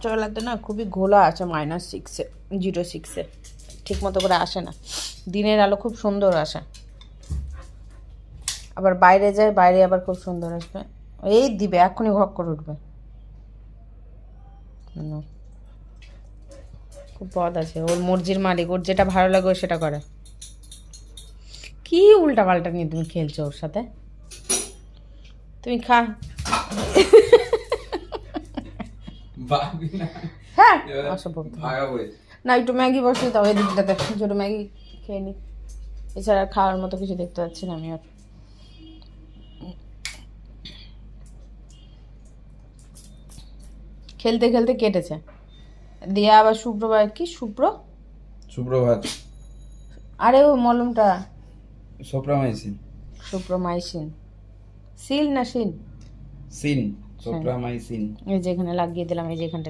চলাতে না খুবই ঘোলা আছে -6-এ, 0-6-এ, ঠিক মতো করে আসে না। দিনের আলো খুব সুন্দর আসে, আবার বাইরে যায়, বাইরে আবার খুব সুন্দর আসবে। এই দিবে এক্ষুনি ঘক করে উঠবে। খুব পদ আছে, ওর মর্জির মালিক, ওর যেটা ভালো লাগে ও সেটা করে। কি উল্টা পাল্টা নিয়ে তুমি খেলছো ওর সাথে? তুমি খা। হ্যাঁ না, একটু ম্যাগি বসে দাও এদিকটাতে, ছোটো ম্যাগি খেয়ে নি। এছাড়া খাওয়ার মতো কিছু দেখতে পাচ্ছি না আমি আর। খেলতে খেলতে কেটেছে। দিয়ে আবার শুক্রবার, কি সুপ্রভাত। আরে ও মলমটা সোপ্রামাইসিন। সুপ্রোমাইসিন, সিল না সিন? সিন, সোপ্রামাইসিন। এই যে এখানে লাগিয়ে দিলাম, এই যে এখানটা।